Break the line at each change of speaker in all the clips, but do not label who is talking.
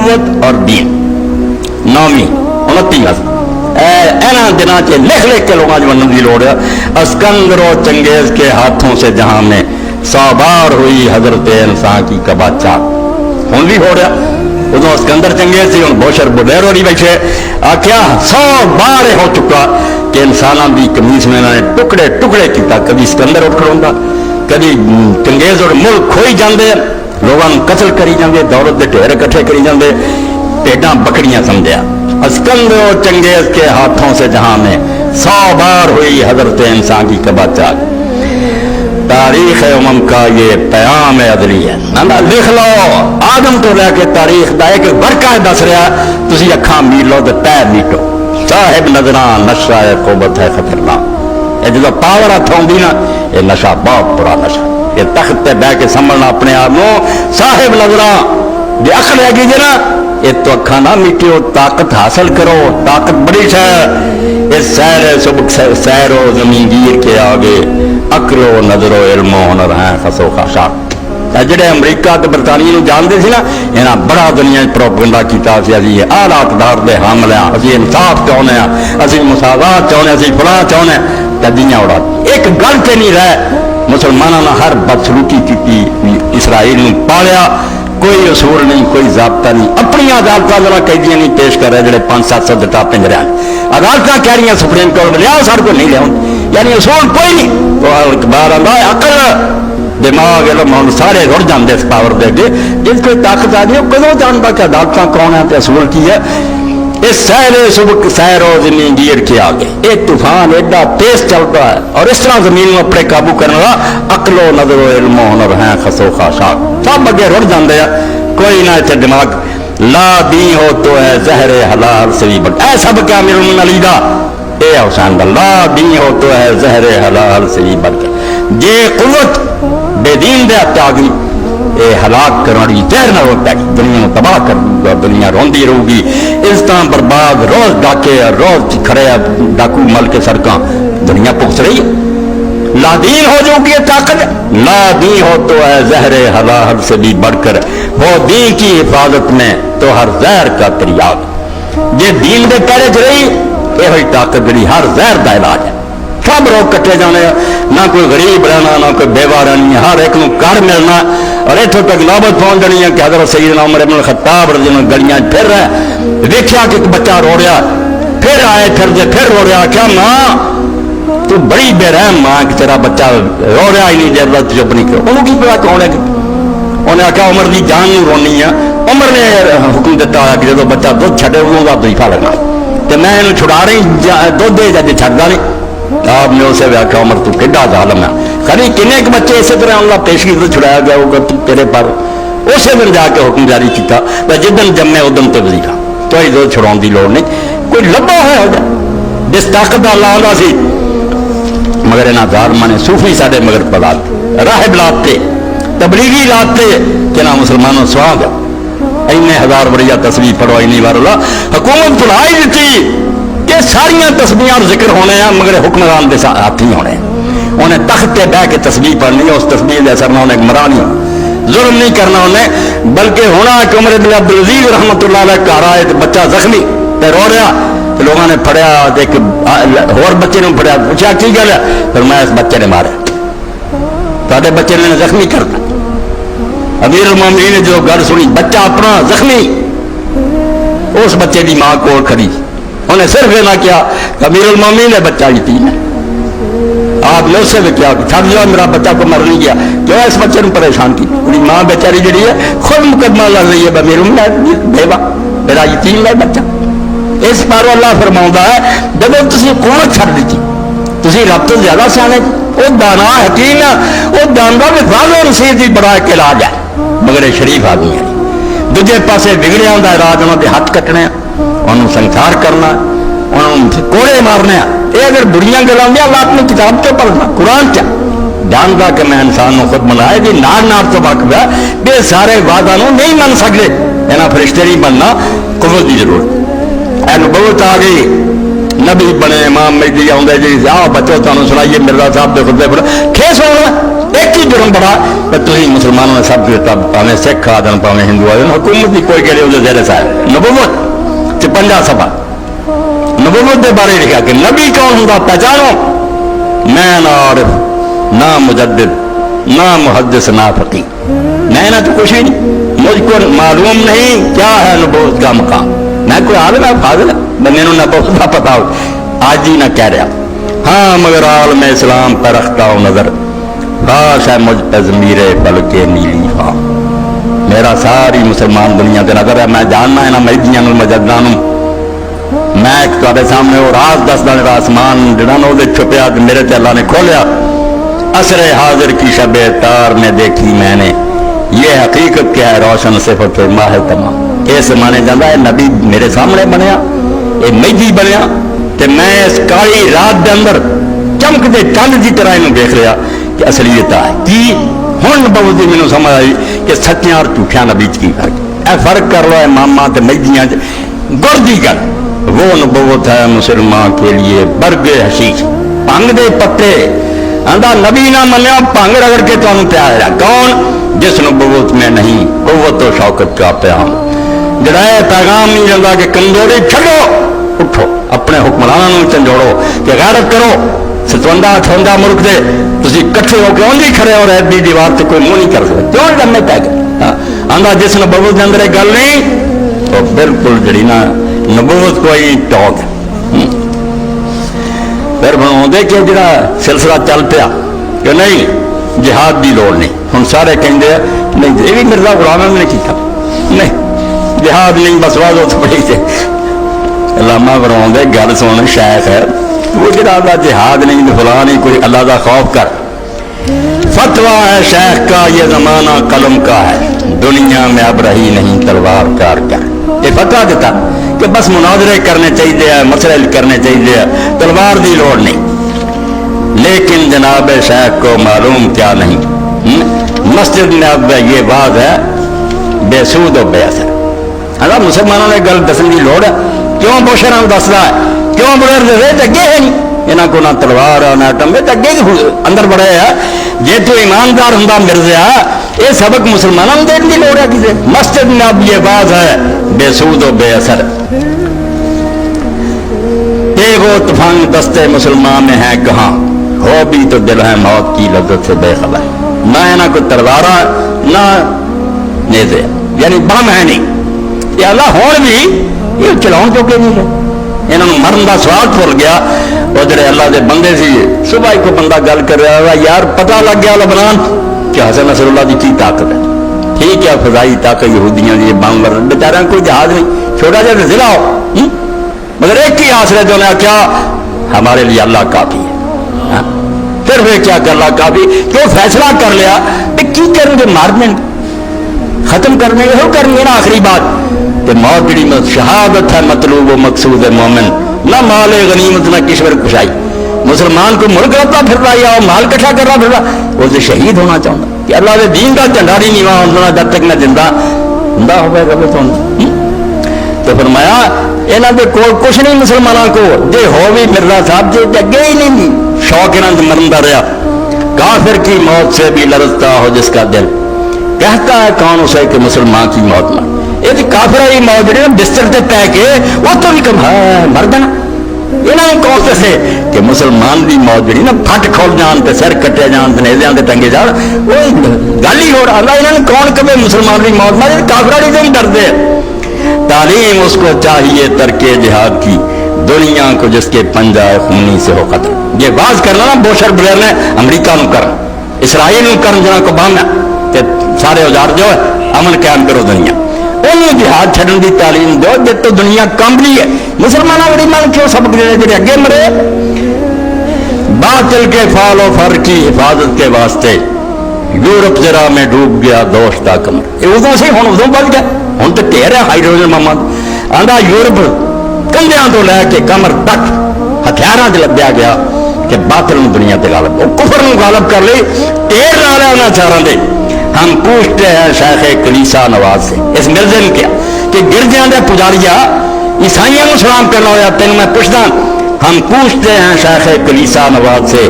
قوت اور دین 9ویں 29 دنوں سے لکھ لکھ کے لوگوں کو بننے کی لوڑ ہے. اسکندر و چنگیز کے ہاتھوں سے جہاں میں 100 بار ہوئی حضرت انسان کی کبا چاک. ہوں بھی ہو رہا. ادو اسکندر چنگیز سی, ہوں بوشر بلیرو نہیں بیٹھے. آخیا 100 بار ہو چکا کہ انسانوں کی کمیز میں انہوں نے ٹکڑے ٹکڑے کیتا. کبھی اسکندر اٹھ کھڑوندا, کبھی چنگیز اور ملک کھوئی جاندے, لوگوں قتل کری جاندے, دولت کے ڈھیر اکٹھے کری جاندے, پیڈاں بکریاں سمجھیا. اسکندر و چنگیز کے ہاتھوں سے جہاں میں 100 بار ہوئی حضرت انسان کی کبا چاک. تاریخ امم کا یہ پیام ازلی ہے. لکھ لو آدم تو لے کے تاریخ دا ایک ورقہ دس رہا, تسی اکھاں میٹ لو تو پیر میٹو. صاحب نظراں نشہ قوت ہے خطرناک. یہ جب پاور ہاتھ آؤں نا, یہ نشہ بہت برا نشہ. یہ تخت پہ بہ کے سنبھلنا اپنے آپ کو. صاحب نظراں جی اکھ لے گی جی نا, یہ تو اکھاں نہ میٹو, طاقت حاصل کرو. طاقت بڑی ہے. اس سیر صبح سیر و زمین گیر کے آگے عقل و نظر و علم و ہنر ہیں خسو خاشاک. جڑے امریکہ تو برطانیہ نو جانتے سی نا, یہاں بڑا دنیا پروپگنڈا کیتا سی. اسی آلات دار دے حامل ہیں, اسی انصاف چاہنے ہیں, اسی مساوات چاہنے, اسی فلاں چاہنے, تدیاں اڑا. ایک گل تے نہیں رہے. مسلمانوں نے ہر بدسلوکی کی, اسرائیل نو پالیا, کوئی اصول نہیں, کوئی ضابطہ نہیں. اپنی عدالتیں ذرا قیدیاں نہیں پیش کر رہے جڑے 500-700 دٹا پنجرے ہیں. عدالتیں کہہ رہی ہیں سپریم کورٹ میں لیا, سر کو نہیں لیا, یعنی اصول کوئی نہیں. تو اقبال آتا ہے عقل دماغ علم ہوں سارے رڑ جاندے اس پاور دے کے. جس کوئی طاقت آ گئی وہ کدوں جانتا کہ عدالتیں کون ہیں, اصول کی ہے. اس سیر صبح سیر و زمین گیر کے آگے ایک طوفان ایڈا تیز چلتا ہے, اور اس طرح زمین میں اپنے قابو کرنے والا عقل و نظر و علم و ہنر ہیں خسو خاشاک. سب اگے رڑ جاندے ہیں, کوئی نہ اتنے دماغ. لا دی ہو تو ہے زہر حلال سے بھی بڑھ. اے سب کیا امیر المومنین علی دا, اے حسین دا, لا دی ہو تو ہے زہر حلال سے بھی بڑھ کے. جے قوت بے دین دے ہاتھ آ گئی, اے ہلاک کرنے زہر نہ ہوتا ہے, دنیا کو تباہ کر دوں گا, دنیا روندی رہے گی. اس طرح برباد, روز ڈاکے, روز کھڑے ڈاکو مل کے سڑکاں, دنیا پکس رہی ہے. لا دین ہو جو کہ طاقت, لا دین ہو تو ہے زہر حلال سے بھی بڑھ کر, وہ دین کی حفاظت میں تو ہر زہر کا تریاق. یہ دین دے پہلے چ رہی, یہ ہوئی طاقت جڑی ہر زہر کا علاج ہے. سب لوگ کٹے جانے, نہ کوئی غریب رہنا, نہ کوئی بیوہ رہنی, ہر ایک نو گھر ملنا. اور اتوں تک نوبت پہنچ جانی ہے کہ حضرت سیدنا عمر بن الخطاب رضی اللہ عنہ گلیاں پھر رہے, دیکھا کہ ایک بچہ رو رہا, پھر آئے پھر رو رہا. کیا ماں تو بڑی بے رحم ماں کہ تیرا بچہ رو رہا ہی نہیں, جب چپ نہیں کرو. انہوں کی پتا کون ہے, انہیں آخیا عمر کی جان نہیں رونی ہے. عمر نے حکم دیتا ہوا کہ جب بچہ دودھ چھڈے انہوں کا وظیفہ لگنا, تو میں انہوں چھڑا رہی دودھ دے جب چھڈا نہیں. آپ نے اسے آخیا عمر تو کڈا ظالم ہے, خالی کنے کے بچے اسی طرح اللہ پیشگی سے چھڑایا گیا ہوگا تیرے پر. اسی دن جا کے حکم جاری کیا, جدن جمے ادن تو وظیفہ, تو ہی دودھ چھڑاؤ کی لوڑ نہیں. کوئی لبا ہوا ہو جائے جس طاقت کا اللہ آتا سی, مگر یہاں ظالماں نے صوفی سارے مگر پلا راہب لاتے, تبلیغی لاتے کہ نہ مسلمانوں سوا گیا. این 1000 بڑھیا تصویر پڑھو, این بار اللہ حکومت بلا ہی دیتی کہ ساریا تصویر ذکر ہونے ہیں, مگر حکمران کے ہاتھ ہی ہونے. انہیں تخت پہ بہ کے تصویر پڑھنی ہے, اس تصویر کے اثر نہ انہیں مرا نہیں ہونا, ظلم نہیں کرنا انہیں, بلکہ ہونا کہ عمر بن عبدالعزیز رحمۃ اللہ علیہ گھر آئے تو بچہ زخمی تے رو رہا, تو لوگوں نے پڑھیا, ایک اور بچے نے پڑھیا, پوچھا کی گل ہے, پھر میں اس بچے نے مارا, تھوڑے بچے نے زخمی کرتا. امیر المومنین نے جو گل سنی, بچہ اپنا زخمی, اس بچے کی ماں کو کھڑی, انہیں صرف یہ نہ کیا امیر المومنین نے بچہ یتیم ہے. آپ نے اس سے بھی کیا چھڑ جاؤ, میرا بچہ کو مر نہیں گیا, کیوں اس بچے کو پریشان کی. میری ماں بیچاری جڑی ہے خود مقدمہ لڑ رہی ہے, میرے بیوہ میرا یتیم ہے بچہ. اس پر اللہ فرماؤں ہے جب تھی قوت چھڑ دیتی, تھی رب تو زیادہ سیانے, وہ دانا حکیم ہے, وہ جانتا بھی فاضل رسید بھی بڑا ایک علاج ہے, مگر یہ شریف آدمی ہے. دوجے پاسے بگڑیا کا علاج انہوں کے ہاتھ کٹنے, انہوں سنسار کرنا, انہوں کوڑے مارنے. یہ اگر بڑیاں گلاں اللہ اپنی کتاب چ پڑھنا, قرآن چ جانتا کہ میں انسان کو خود منایا کہ نار تو واقف ہے بے سارے وعدہ نہیں من سکتے, یہاں فرشتے نہیں بننا, قوت کی ضرورت. نبوت آ گئی, نبی بنے امام مہدی آؤں جی آ بچو تمہیں سنائیے مرزا صاحب کے خطبے پر کھیس ہونا ایک ہی جرم بڑا تھی مسلمانوں نے سب کیا پاویں سکھ آ جان پاویں ہندو آ جان حکومت کی کوئی کہڑے وہ زیر صاحب نبوت 50 صفحہ نبوت کے بارے لکھا کہ نبی کون ہوں پہچانو میں نہ عارف نہ مجدد نہ محدث نہ فقیہ میں نہ تو کچھ بھی نہیں مجھ کو معلوم نہیں کیا ہے نبوت کا مقام میں کوئی عالم ہے فاضل ہے بندے نو نبوت کا پتا ہو آج ہی نہ کہہ رہا ہاں مگر عالم اسلام پر رکھتا ہوں نظر خاص ہے مجھ پہ ضمیر بلکہ نیلی خواہ میرا ساری مسلمان دنیا کے نظر ہے میں جاننا ہے نا مہدیاں مجداں میں ایک تھوڑے سامنے وہ راز دسدا جڑا آسمان جڑا نا وہ چھپیا میرے تے اللہ نے کھولیا عصر حاضر کی شب تار میں دیکھی میں نے یہ حقیقت کیا ہے روشن صفت ماہ تمام اس مانے جانا ہے نبی میرے سامنے بنیا یہ مہدی بنیا تے میں اس کالی رات دے اندر چمکتے چند کی طرح انہوں دیکھ لیا کہ اصلیت ہے کی ہن نبوت مینوں سمجھ آئی کہ سچیاں اور جھوٹیاں نبی کی فرق اے فرق کر لو اماماں تے مہدیاں گڑ دی گل وہ نبوت ہے مسلمان کے لیے برگ حشیش بھنگ دے پتے آندا نبی نہ منیا بھنگ رگڑ کے تمہیں پیارا کون جس نبوت میں نہیں قوت و شوکت کا پیام جڑا پیغام نہیں رہتا کہ کمزوری چھڈو اٹھو اپنے حکمرانوں جھنجھوڑو کہ غیرت کرو 57-58 ملک دے تسی کٹھے ہو کے اونجی کھڑے ہو رہے دی دیوار تے کوئی منہ نہیں کر سکتے کیوں لمے پے گئے آندا جس نبوت کے اندر گل نہیں تو بالکل جڑی نا نبوت کوئی ٹاک پھر بنا کہ جڑا سلسلہ چل پیا کہ نہیں جہاد دی لوڑ نہیں ہن سارے کہندے نہیں یہ بھی مرزا غلام احمد نے کیتا نہیں جہاد نہیں بس واضح تو پڑی تھے علامہ فرماؤں گل سن شیخ ہے وہ جڑا جہاد نہیں تو فلاں نہیں کوئی اللہ کا خوف کر فتویٰ ہے شیخ کا یہ زمانہ قلم کا ہے دنیا میں اب رہی نہیں تلوار کار کا یہ فتویٰ دیتا کہ بس مناظرے کرنے چاہیے مسئلے کرنے چاہیے تلوار دی لوڑ نہیں لیکن جناب شیخ کو معلوم کیا نہیں مسجد میں اب یہ بات ہے بے سود و بے اثر اگر مسلمانوں نے گل دسن کی لوڑ ہے کیوں بوشران دستا ہے کیوں بغیر دے اگے ہے نہیں یہاں کو نہ تلوار نہ ٹمبے تو اگے اندر بڑے ہے جی تو ایماندار ہوں مرزا یہ سبق مسلمانوں کو دینے کی لوڑ ہے کسی مسجد میں اب یہ بات ہے بے سود و بے اثر وہ طوفان دستے مسلمان میں ہے کہاں ہو بھی تو دل ہے موت کی لذت سے بے خبر نہ ہے نہ کوئی تلوارا نہ نیزے یعنی بم ہے نہیں یہ اللہ ہون بھی یہ چلاؤ چکے نہیں ہے انہوں مرن کا سوال بھول گیا وہ جڑے اللہ دے بندے سی صبح کو بندہ گل کر رہا ہے یار پتہ لگ گیا لبنان کہ حسن نصر اللہ کی طاقت ہے ٹھیک ہے فضائی طاقت یہودیاں دی بم بیچارے کوئی جہاز نہیں چھوٹا جہاں ضلع ہو مگر ایک ہی آسرے جو نے کیا ہمارے لیے اللہ کافی ہے پھر وہ کیا کر اللہ کافی کیوں فیصلہ کر لیا کہ کی کریں گے مارنے ختم کرنے کے ہو کریں گے نا آخری بات کہ موت جڑی شہادت ہے مطلوب و مقصود ہے مومن نہ مال غنیمت نہ کشور کشائی مسلمان کو ملک رہتا پھر رہا یا مال کٹھا کر رہا پھر رہا اسے شہید ہونا چاہتا کہ اللہ کے دین کا جھنڈا نہیں وہاں ہونا جب تک نہ زندہ ہو گیا تو فرمایا یہاں کے کول کچھ نہیں مسلمانوں کو جی ہو بھی مرزا صاحب جی اگے ہی نہیں شوق یہاں سے مرندا رہا کافر کی موت سے بھی لرزتا ہو جس کا دل کہتا ہے کون اسے کہ مسلمان کی موت مر یہ کافر کی موت جی بستر سے پہ کے وہ تو بھی کم ہے مر دینا یہاں کون دسے کہ مسلمان کی موت جی نا پھٹ کھول جان تے سر کٹے جان تے نیزیاں تے ٹنگے جان وہ گل ہی ہو رہا یہاں نے کون کبھی مسلمان کی موت مر کافر والی تو بھی ڈرتے تعلیم اس کو چاہیے ترک جہاد کی دنیا کو جس کے پنجہ خونی سے ہو قتل یہ باز کرنا نا بوشر بلیر نے امریکہ نو کرنا اسرائیل نو کرنا جنہاں کو بانا کہ سارے اوزار جو ہے امن قائم کرو دنیا انہوں جہاد چھڑن دی تعلیم دو جب تو دنیا کاملی ہے مسلمانوں بڑی مان کیوں سبق دے جڑے اگے مرے باطل کے فال و فر کی حفاظت کے واسطے یورپ ذرا میں ڈوب گیا دوشتا کمر یہ ادو سے ہوں ادو بچ گیا ہوں تو ڈھیر ہے ہائیڈروجن محمد آدھا یورپ کندھیاں تو لے کے کمر تک ہتھیاروں سے لبیا گیا کہ باطل دنیا تے غالب وہ کفر نو غالب کر لی ڈھیر لا لیا انہاں چاروں دے ہم پوچھتے ہیں شیخ کلیسا نواز سے اس مرزے نے کیا کہ گرجیاں دے پجاریاں عیسائیوں کو سلام کرنا ہوا تین میں پوچھتا ہم پوچھتے ہیں شیخ کلیسا نواز سے،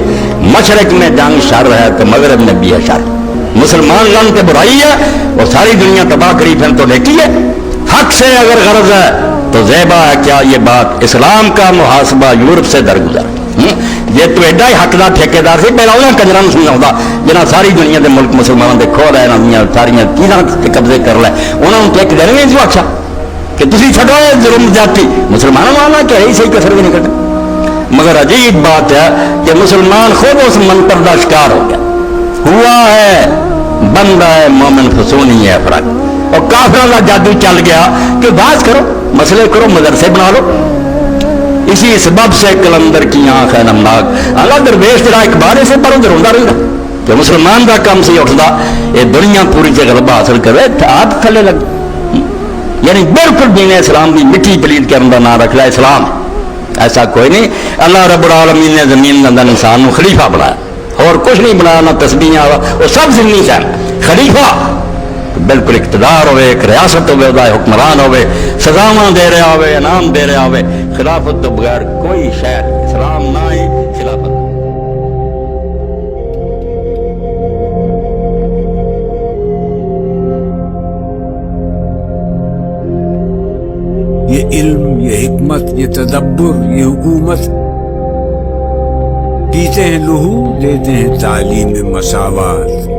مشرق میں جنگ شر ہے تو مغرب میں بھی ہے شر، مسلمان لن کے برائی ہے وہ ساری دنیا تباہ کری پھر تو نیکی ہے، حق سے اگر غرض ہے تو زیبا ہے کیا یہ بات اسلام کا محاسبہ یورپ سے درگزر، یہ تو ایڈا ہی حق دا ٹھیکے دار سی پہلا انہیں کنجرا سمجھا جنہیں ساری دنیا کے ملک مسلمانوں کے کھو لے ساریا چیزاں قبضے کر لے انہوں نے ایک دن نہیں آخیا کہ تھی چھڈو ظلم زیادتی مسلمانوں آنا کہ یہی صحیح کسر بھی نہیں کٹا، مگر عجیب بات ہے کہ مسلمان خود اس منتر کا شکار ہو گیا، ہوا ہے بندہ ہے مومن فسونی ہے فرق، اور کافروں کا جادو چل گیا کہ بات کرو مسئلے کرو مدرسے بنا لو، اسی سبب سے کلندر کی آنکھ ہے نمناک اللہ درویش تیرا اخبار سے پر ادھر ہوتا رہتا کہ مسلمان کا کام سے اٹھتا یہ دنیا پوری سے غلبہ حاصل کرے ہاتھ تھلے لگ، یعنی بالکل دین اسلام کی مٹی پلیت کے اندر نہ رکھ لے، اسلام ایسا کوئی نہیں، اللہ رب العالمین نے زمین کے اندر انسان کو خلیفہ بنایا اور کچھ نہیں بنایا، نہ تسبیحاں وہ سب ذمہ ہے، خلیفہ بالکل اقتدار ہوئے، ایک ریاست ہوئے، دا حکمران ہوئے، سزاواں دے رہا ہوئے، انعام دے رہا ہوئے، خلافت تو بغیر کوئی شہر اسلام نہ ہی خلافت۔
یہ علم، یہ حکمت، یہ تدبر، یہ حکومت، پیتے ہیں لہو لیتے ہیں تعلیم مساوات۔